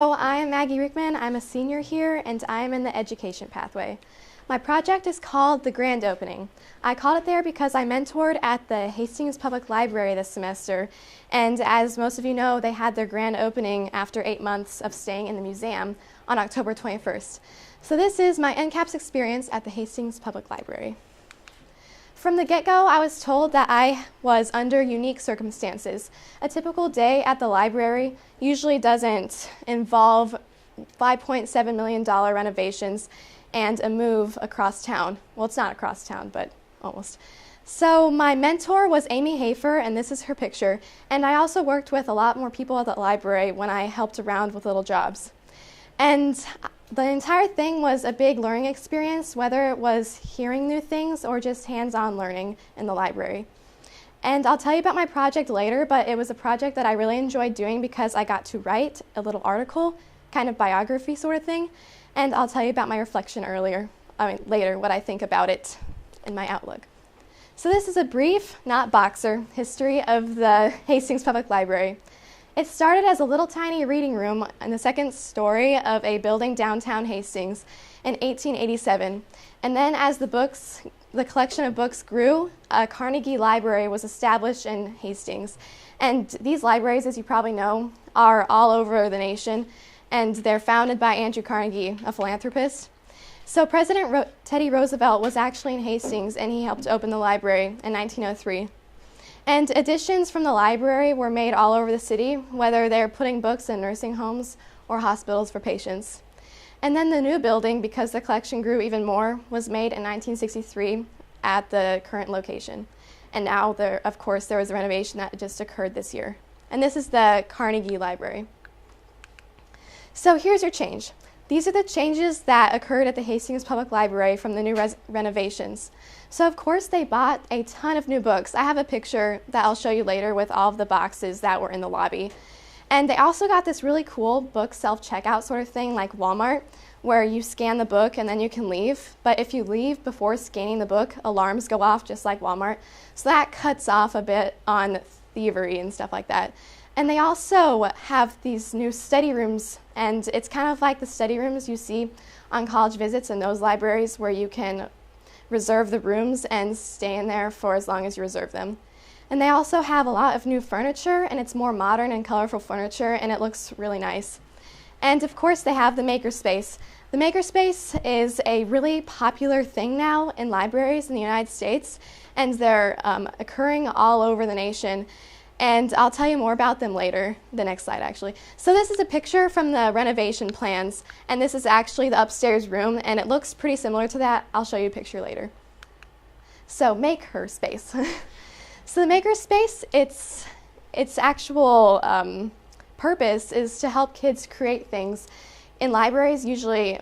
I am Maggie Rickman. I'm a senior here and I am in the education pathway. My project is called The Grand Opening. I called it there because I mentored at the Hastings Public Library this semester, and as most of you know, they had their grand opening after 8 months of staying in the museum on October 21st. So this is my NCAPS experience at the Hastings Public Library. From the get-go, I was told that I was under unique circumstances. A typical day at the library usually doesn't involve $5.7 million renovations and a move across town. Well, it's not across town, but almost. So my mentor was Amy Hafer, and this is her picture. And I also worked with a lot more people at the library when I helped around with little jobs. And the entire thing was a big learning experience, whether it was hearing new things or just hands-on learning in the library. And I'll tell you about my project later, but it was a project that I really enjoyed doing because I got to write a little article, kind of biography sort of thing, and I'll tell you about my reflection later, what I think about it in my outlook. So this is a brief, not boxer, history of the Hastings Public Library. It started as a little tiny reading room in the second story of a building downtown Hastings in 1887. And then as the collection of books grew, a Carnegie Library was established in Hastings. And these libraries, as you probably know, are all over the nation, and they're founded by Andrew Carnegie, a philanthropist. So President Teddy Roosevelt was actually in Hastings, and he helped open the library in 1903. And additions from the library were made all over the city, whether they're putting books in nursing homes or hospitals for patients. And then the new building, because the collection grew even more, was made in 1963 at the current location. And now, of course, there was a renovation that just occurred this year. And this is the Carnegie Library. So here's your change. These are the changes that occurred at the Hastings Public Library from the new renovations. So of course they bought a ton of new books. I have a picture that I'll show you later with all of the boxes that were in the lobby. And they also got this really cool book self-checkout sort of thing like Walmart, where you scan the book and then you can leave. But if you leave before scanning the book, alarms go off just like Walmart. So that cuts off a bit on thievery and stuff like that. And they also have these new study rooms, and it's kind of like the study rooms you see on college visits in those libraries where you can reserve the rooms and stay in there for as long as you reserve them. And they also have a lot of new furniture, and it's more modern and colorful furniture, and it looks really nice. And of course they have the makerspace. The makerspace is a really popular thing now in libraries in the United States, and they're occurring all over the nation. And I'll tell you more about them later, the next slide actually. So this is a picture from the renovation plans, and this is actually the upstairs room, and it looks pretty similar to that. I'll show you a picture later. So makerspace. So the makerspace, its actual purpose is to help kids create things. In libraries, usually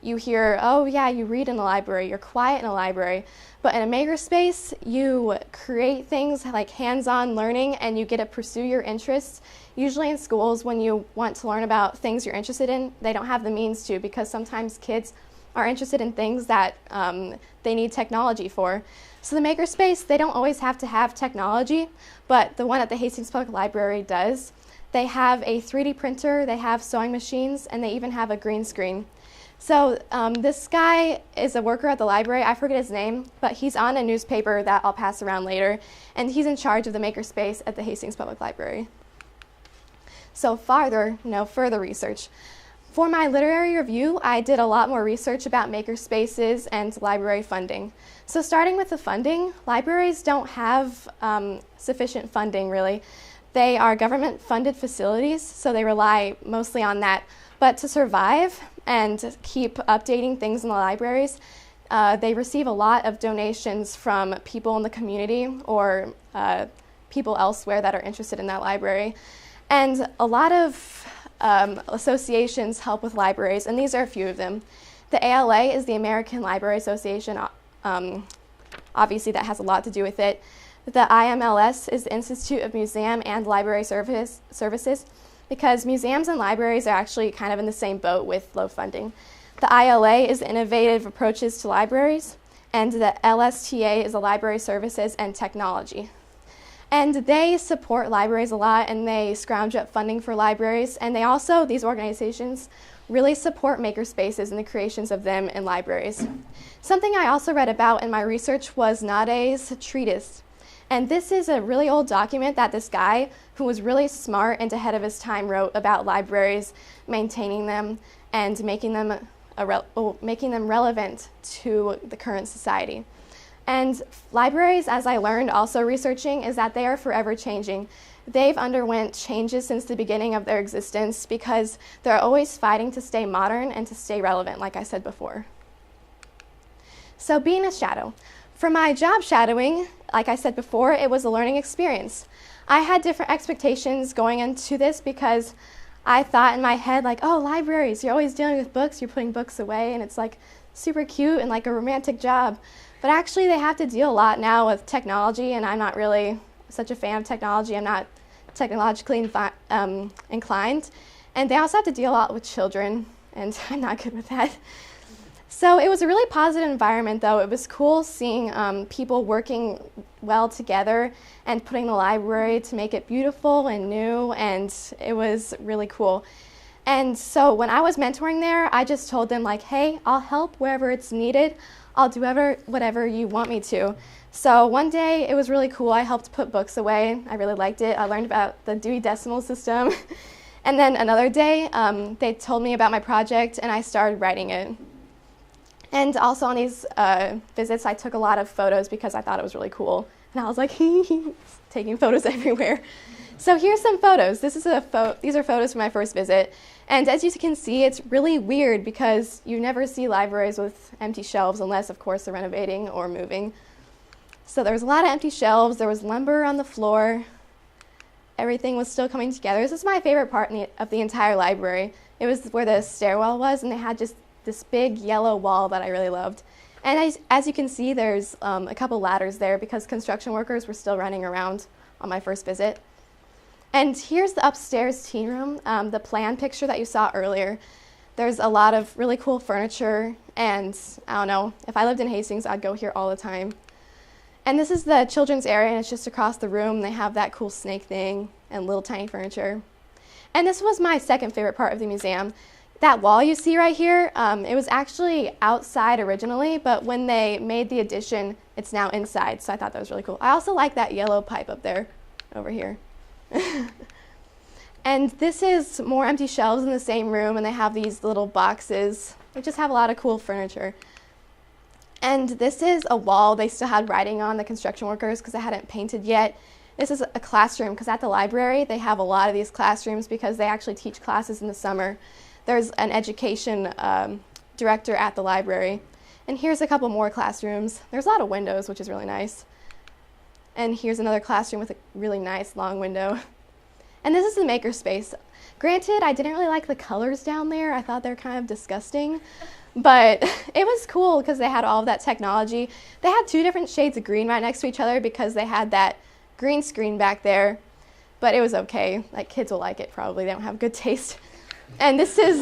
you hear, oh yeah, you read in the library, you're quiet in a library. But in a makerspace, you create things like hands-on learning, and you get to pursue your interests. Usually in schools, when you want to learn about things you're interested in, they don't have the means to, because sometimes kids are interested in things that they need technology for. So the makerspace, they don't always have to have technology, but the one at the Hastings Public Library does. They have a 3D printer, they have sewing machines, and they even have a green screen. So this guy is a worker at the library. I forget his name, but he's on a newspaper that I'll pass around later, and he's in charge of the makerspace at the Hastings Public Library. So further research. For my literary review, I did a lot more research about makerspaces and library funding. So starting with the funding, libraries don't have sufficient funding really. They are government-funded facilities, so they rely mostly on that. But to survive and keep updating things in the libraries, they receive a lot of donations from people in the community or people elsewhere that are interested in that library. And a lot of associations help with libraries, and these are a few of them. The ALA is the American Library Association. Obviously that has a lot to do with it. The IMLS is the Institute of Museum and Library Services, because museums and libraries are actually kind of in the same boat with low funding. The ILA is Innovative Approaches to Libraries, and the LSTA is the Library Services and Technology. And they support libraries a lot, and they scrounge up funding for libraries. And they also, these organizations, really support makerspaces and the creations of them in libraries. Something I also read about in my research was Nade's treatise. And this is a really old document that this guy, who was really smart and ahead of his time, wrote about libraries, maintaining them, and making them relevant to the current society. And libraries, as I learned also researching, is that they are forever changing. They've underwent changes since the beginning of their existence because they're always fighting to stay modern and to stay relevant, like I said before. So being a shadow. For my job shadowing, like I said before, it was a learning experience. I had different expectations going into this because I thought in my head, like, oh, libraries, you're always dealing with books, you're putting books away, and it's like super cute and like a romantic job. But actually they have to deal a lot now with technology, and I'm not really such a fan of technology. I'm not technologically inclined. And they also have to deal a lot with children, and I'm not good with that. So it was a really positive environment, though. It was cool seeing people working well together and putting the library to make it beautiful and new, and it was really cool. And so when I was mentoring there, I just told them, like, hey, I'll help wherever it's needed. I'll do whatever you want me to. So one day, it was really cool. I helped put books away. I really liked it. I learned about the Dewey Decimal System. And then another day, they told me about my project, and I started writing it. And also on these visits, I took a lot of photos because I thought it was really cool. And I was like, taking photos everywhere. So here's some photos. These are photos from my first visit. And as you can see, it's really weird because you never see libraries with empty shelves unless, of course, they're renovating or moving. So there was a lot of empty shelves. There was lumber on the floor. Everything was still coming together. This is my favorite part of the entire library. It was where the stairwell was, and they had just this big yellow wall that I really loved. And as you can see, there's a couple ladders there because construction workers were still running around on my first visit. And here's the upstairs teen room, the plan picture that you saw earlier. There's a lot of really cool furniture, and I don't know, if I lived in Hastings, I'd go here all the time. And this is the children's area, and it's just across the room. They have that cool snake thing and little tiny furniture. And this was my second favorite part of the museum. That wall you see right here, it was actually outside originally, but when they made the addition, it's now inside, so I thought that was really cool. I also like that yellow pipe up there, over here. And this is more empty shelves in the same room, and they have these little boxes. They just have a lot of cool furniture. And this is a wall they still had writing on, the construction workers, because they hadn't painted yet. This is a classroom, because at the library, they have a lot of these classrooms because they actually teach classes in the summer. There's an education director at the library. And here's a couple more classrooms. There's a lot of windows, which is really nice. And here's another classroom with a really nice long window. And this is the makerspace. Granted, I didn't really like the colors down there. I thought they were kind of disgusting. But it was cool because they had all of that technology. They had two different shades of green right next to each other because they had that green screen back there. But it was okay. Like, kids will like it probably. They don't have good taste. And this is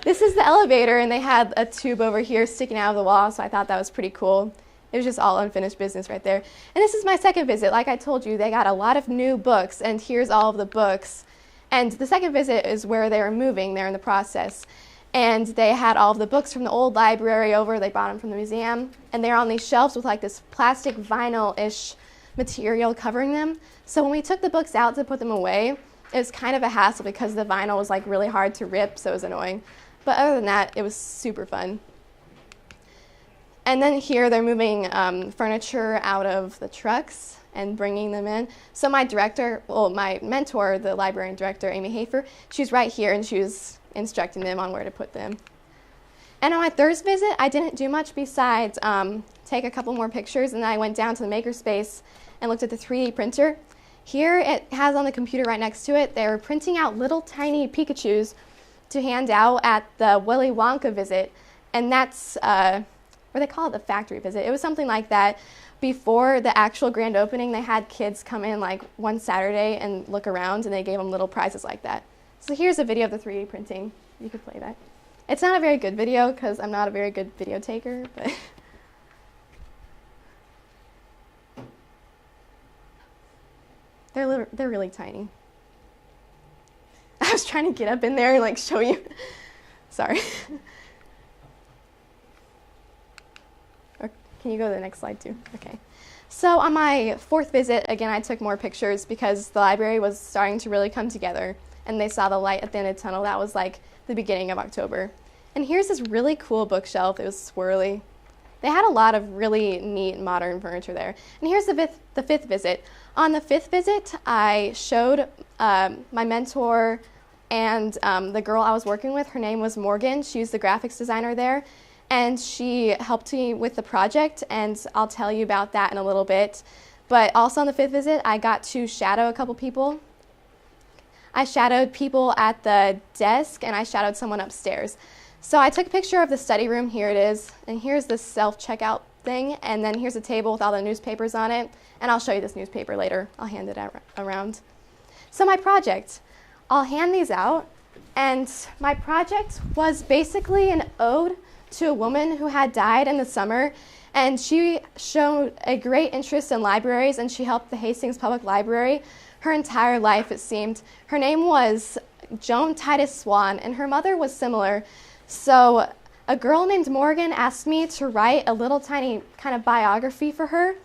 this is the elevator, and they had a tube over here sticking out of the wall, so I thought that was pretty cool. It was just all unfinished business right there. And this is my second visit. Like I told you, they got a lot of new books, and here's all of the books. And the second visit is where they were moving. They're in the process. And they had all of the books from the old library over. They brought them from the museum. And they're on these shelves with like this plastic vinyl-ish material covering them. So when we took the books out to put them away, it was kind of a hassle because the vinyl was like really hard to rip, so it was annoying. But other than that, it was super fun. And then here they're moving furniture out of the trucks and bringing them in. So my director, well, my mentor, the librarian director, Amy Hafer, she was right here, and she was instructing them on where to put them. And on my third visit, I didn't do much besides take a couple more pictures, and then I went down to the makerspace and looked at the 3D printer. Here it has on the computer right next to it, they were printing out little tiny Pikachus to hand out at the Willy Wonka visit, and that's or they call it the factory visit. It was something like that. Before the actual grand opening, they had kids come in like one Saturday and look around, and they gave them little prizes like that. So here's a video of the 3D printing. You could play that. It's not a very good video because I'm not a very good video taker, but they're really tiny. I was trying to get up in there and like show you. Sorry. Or can you go to the next slide too? Okay. So on my 4th visit, again, I took more pictures because the library was starting to really come together, and they saw the light at the end of the tunnel. That was like the beginning of October. And here's this really cool bookshelf. It was swirly. They had a lot of really neat modern furniture there. And here's the 5th visit. On the 5th visit, I showed my mentor and the girl I was working with. Her name was Morgan. She was the graphics designer there. And she helped me with the project, and I'll tell you about that in a little bit. But also on the 5th visit, I got to shadow a couple people. I shadowed people at the desk, and I shadowed someone upstairs. So I took a picture of the study room. Here it is. And here's the self-checkout thing. And then here's a table with all the newspapers on it. And I'll show you this newspaper later. I'll hand it around. So my project, I'll hand these out. And my project was basically an ode to a woman who had died in the summer, and she showed a great interest in libraries, and she helped the Hastings Public Library her entire life, it seemed. Her name was Joan Titus Swan, and her mother was similar. So a girl named Morgan asked me to write a little tiny kind of biography for her,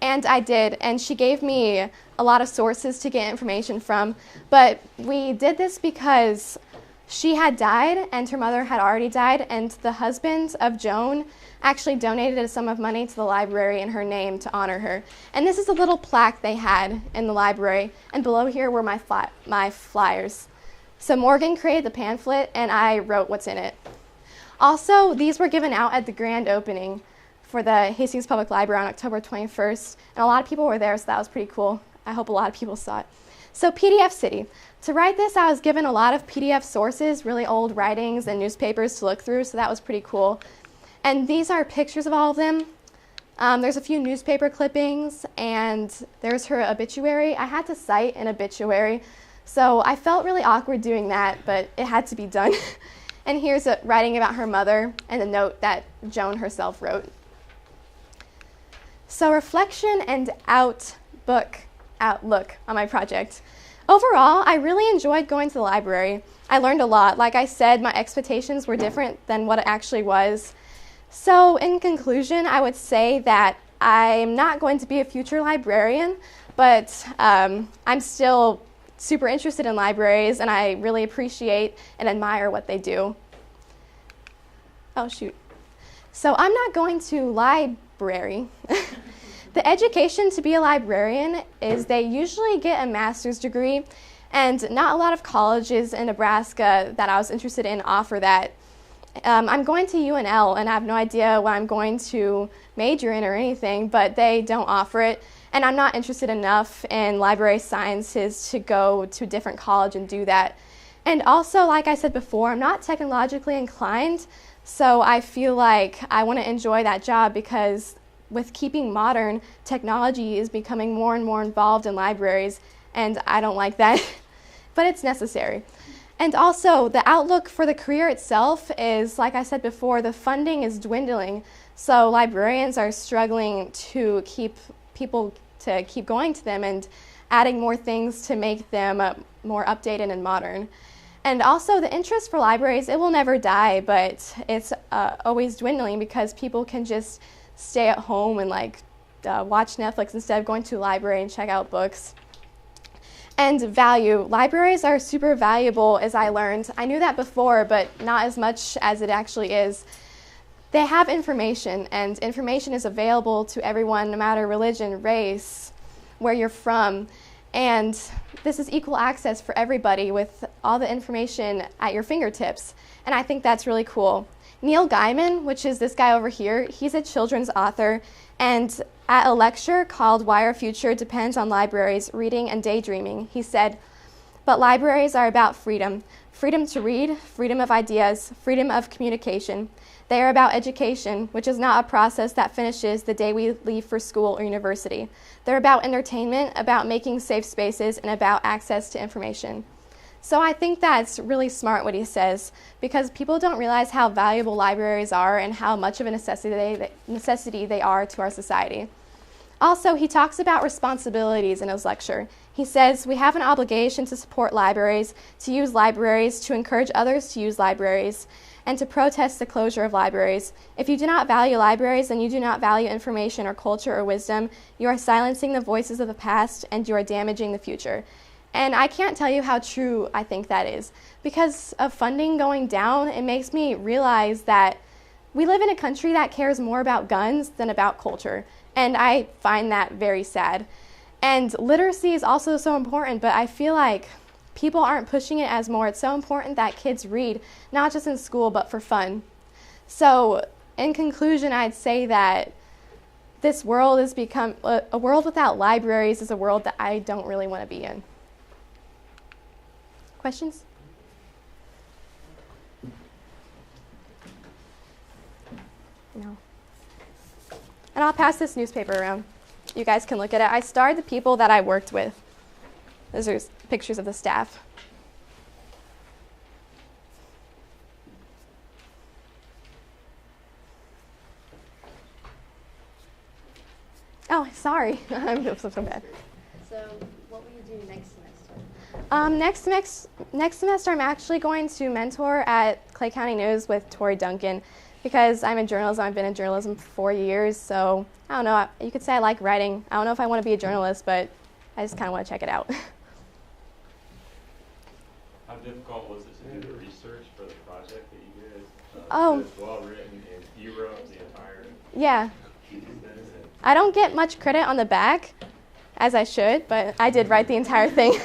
and I did, and she gave me a lot of sources to get information from. But we did this because she had died, and her mother had already died, and the husband of Joan actually donated a sum of money to the library in her name to honor her. And this is a little plaque they had in the library, and below here were my flyers. So Morgan created the pamphlet, and I wrote what's in it. Also, these were given out at the grand opening for the Hastings Public Library on October 21st, and a lot of people were there, so that was pretty cool. I hope a lot of people saw it. So PDF City. To write this, I was given a lot of PDF sources, really old writings and newspapers to look through, so that was pretty cool. And these are pictures of all of them. There's a few newspaper clippings, and there's her obituary. I had to cite an obituary, so I felt really awkward doing that, but it had to be done. And here's writing about her mother and a note that Joan herself wrote. So reflection and outlook on my project. Overall, I really enjoyed going to the library. I learned a lot. Like I said, my expectations were different than what it actually was. So in conclusion, I would say that I'm not going to be a future librarian, but I'm still super interested in libraries, and I really appreciate and admire what they do. Oh, shoot. So I'm not going to library. The education to be a librarian is they usually get a master's degree, and not a lot of colleges in Nebraska that I was interested in offer that. I'm going to UNL, and I have no idea what I'm going to major in or anything, but they don't offer it, and I'm not interested enough in library sciences to go to a different college and do that. And also, like I said before, I'm not technologically inclined, so I feel like I want to enjoy that job because with keeping modern, technology is becoming more and more involved in libraries, and I don't like that, but it's necessary. And also, the outlook for the career itself is, like I said before, the funding is dwindling, so librarians are struggling to keep people to keep going to them and adding more things to make them more updated and modern. And also, the interest for libraries, it will never die, but it's always dwindling because people can just stay at home and watch Netflix instead of going to a library and check out books. And value. Libraries are super valuable, as I learned. I knew that before, but not as much as it actually is. They have information, and information is available to everyone, no matter religion, race, where you're from. And this is equal access for everybody with all the information at your fingertips. And I think that's really cool. Neil Gaiman, which is this guy over here, he's a children's author, and at a lecture called Why Our Future Depends on Libraries, Reading and Daydreaming, he said, "But libraries are about freedom. Freedom to read, freedom of ideas, freedom of communication. They are about education, which is not a process that finishes the day we leave for school or university. They're about entertainment, about making safe spaces, and about access to information." So I think that's really smart what he says, because people don't realize how valuable libraries are and how much of a necessity they are to our society. Also, he talks about responsibilities in his lecture. He says, "We have an obligation to support libraries, to use libraries, to encourage others to use libraries, and to protest the closure of libraries. If you do not value libraries, then you do not value information or culture or wisdom. You are silencing the voices of the past, and you are damaging the future." And I can't tell you how true I think that is. Because of funding going down, it makes me realize that we live in a country that cares more about guns than about culture. And I find that very sad. And literacy is also so important, but I feel like people aren't pushing it as more. It's so important that kids read, not just in school, but for fun. So in conclusion, I'd say that this world has become, a world without libraries is a world that I don't really want to be in. Questions? No. And I'll pass this newspaper around. You guys can look at it. I starred the people that I worked with. Those are pictures of the staff. Oh, sorry. I'm so bad. So what will you do next semester? Next semester, I'm actually going to mentor at Clay County News with Tori Duncan because I'm in journalism. I've been in journalism for 4 years, so I don't know. You could say I like writing. I don't know if I want to be a journalist, but I just kind of want to check it out. How difficult was it to do the research for the project that you did? Oh. It was well written, and you wrote the entire. Yeah. I don't get much credit on the back, as I should, but I did write the entire thing.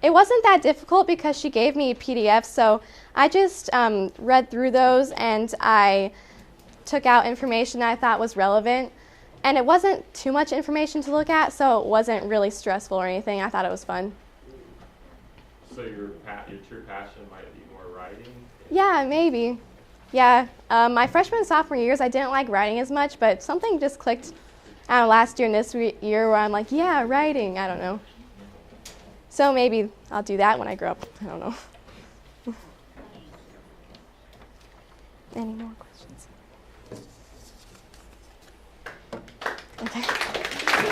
It wasn't that difficult because she gave me PDFs, so I just read through those and I took out information that I thought was relevant. And it wasn't too much information to look at, so it wasn't really stressful or anything. I thought it was fun. So your true passion might be more writing? Yeah, maybe. Yeah, my freshman and sophomore years, I didn't like writing as much, but something just clicked last year and this year where I'm like, yeah, writing, I don't know. So maybe I'll do that when I grow up. I don't know. Any more questions? Okay.